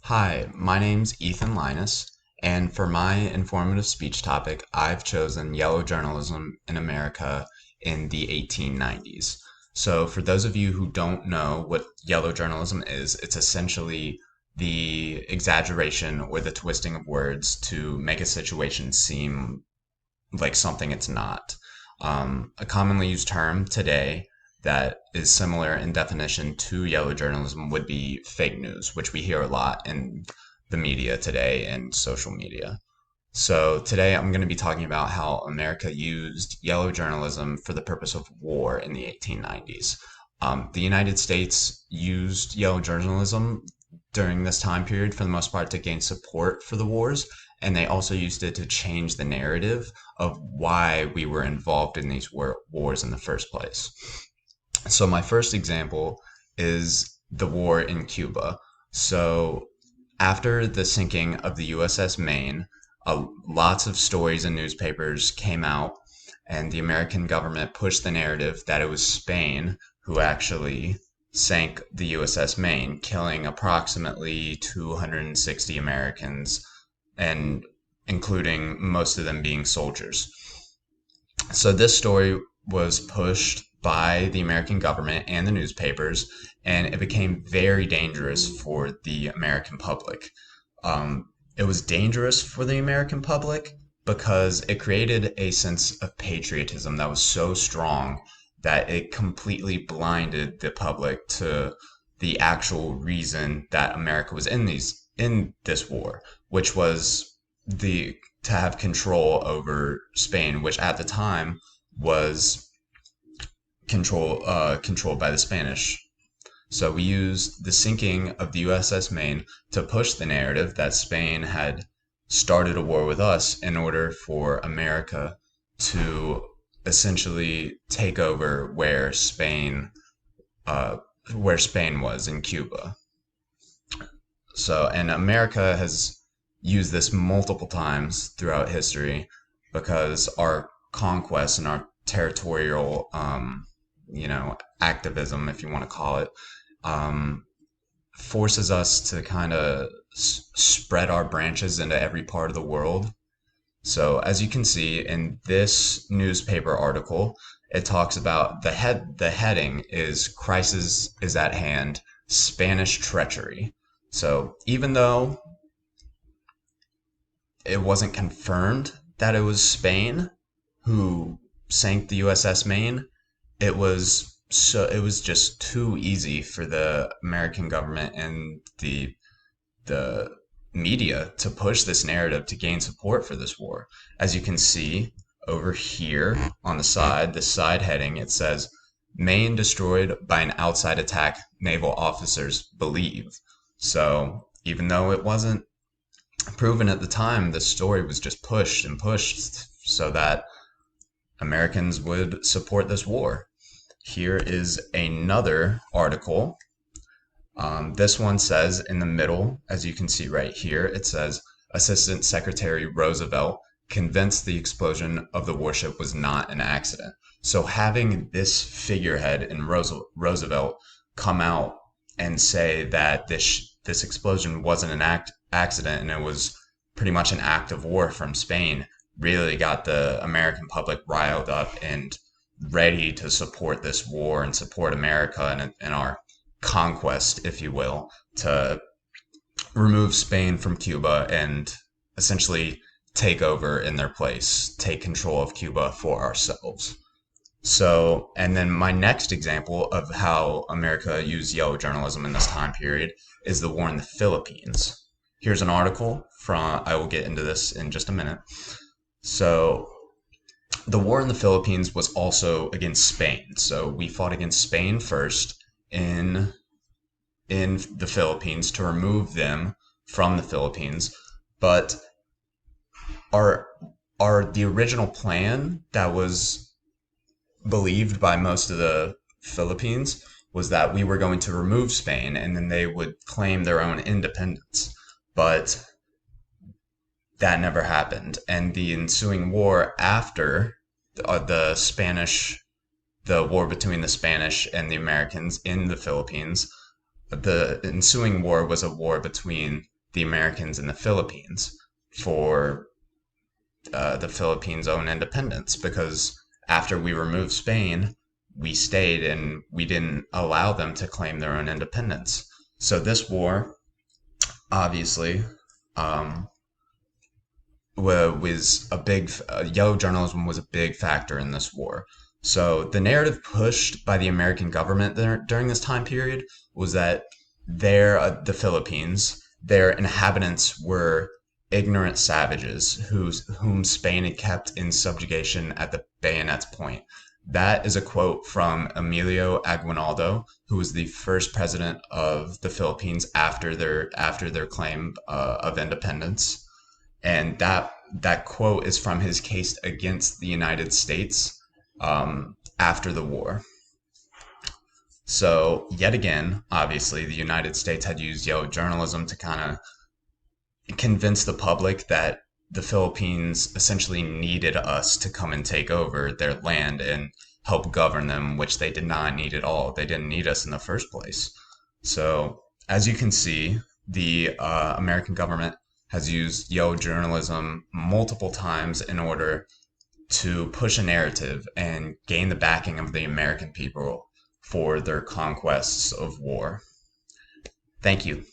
Hi, my name's Ethan Linus, and for my informative speech topic, I've chosen yellow journalism in America in the 1890s. So, for those of you who don't know what yellow journalism is, it's essentially the exaggeration or the twisting of words to make a situation seem like something it's not. A commonly used term today that is similar in definition to yellow journalism would be fake news, which we hear a lot in the media today and social media. So today I'm going to be talking about how America used yellow journalism for the purpose of war in the 1890s. The United States used yellow journalism during this time period for the most part to gain support for the wars, and they also used it to change the narrative of why we were involved in these wars in the first place. So my first example is the war in Cuba. So after the sinking of the USS Maine, lots of stories in newspapers came out, and the American government pushed the narrative that it was Spain who actually sank the USS Maine, killing approximately 260 Americans, and including most of them being soldiers. So this story was pushed by the American government and the newspapers, and it became very dangerous for the American public. It was dangerous for the American public because it created a sense of patriotism that was so strong that it completely blinded the public to the actual reason that America was in this war, which was the to have control over Spain, which at the time was controlled by the Spanish. So we used the sinking of the USS Maine to push the narrative that Spain had started a war with us in order for America to essentially take over uh, where Spain was in Cuba. So, and America has used this multiple times throughout history because our conquest and our territorial, activism, if you want to call it, um, forces us to kind of spread our branches into every part of the world. So, as you can see in this newspaper article, it talks about the heading is Crisis is at Hand, Spanish Treachery. So, even though it wasn't confirmed that it was Spain who sank the USS Maine, it was just too easy for the American government and the media to push this narrative to gain support for this war. As you can see over here on the side heading, it says Maine destroyed by an outside attack, naval officers believe. So even though it wasn't proven at the time, the story was just pushed and pushed so that Americans would support this war. Here is another article. This one says in the middle, as you can see right here, it says Assistant Secretary Roosevelt convinced the explosion of the warship was not an accident. So having this figurehead in Roosevelt come out and say that this explosion wasn't an accident and it was pretty much an act of war from Spain really got the American public riled up and ready to support this war and support America and our conquest, if you will, to remove Spain from Cuba and essentially take over in their place, take control of Cuba for ourselves. So, and then my next example of how America used yellow journalism in this time period is the war in the Philippines. Here's an article from, I will get into this in just a minute. So, the war in the Philippines was also against Spain. So, we fought against Spain first in the Philippines to remove them from the Philippines, but our the original plan that was believed by most of the Philippines was that we were going to remove Spain and then they would claim their own independence. But that never happened. And the ensuing war after the war between the Spanish and the Americans in the Philippines, the ensuing war was a war between the Americans in the Philippines for the Philippines' own independence, because after we removed Spain, we stayed and we didn't allow them to claim their own independence. So this war, obviously, um, was a big yellow journalism was a big factor in this war. So the narrative pushed by the American government during this time period was that the Philippines, their inhabitants were ignorant savages whom Spain had kept in subjugation at the bayonet's point. That is a quote from Emilio Aguinaldo, who was the first president of the Philippines after their claim of independence, and that quote is from his case against the United States after the war. So yet again, obviously, the United States had used yellow journalism to kind of convince the public that the Philippines essentially needed us to come and take over their land and help govern them, which they did not need at all. They didn't need us in the first place. So, as you can see, the American government has used yellow journalism multiple times in order to push a narrative and gain the backing of the American people for their conquests of war. Thank you.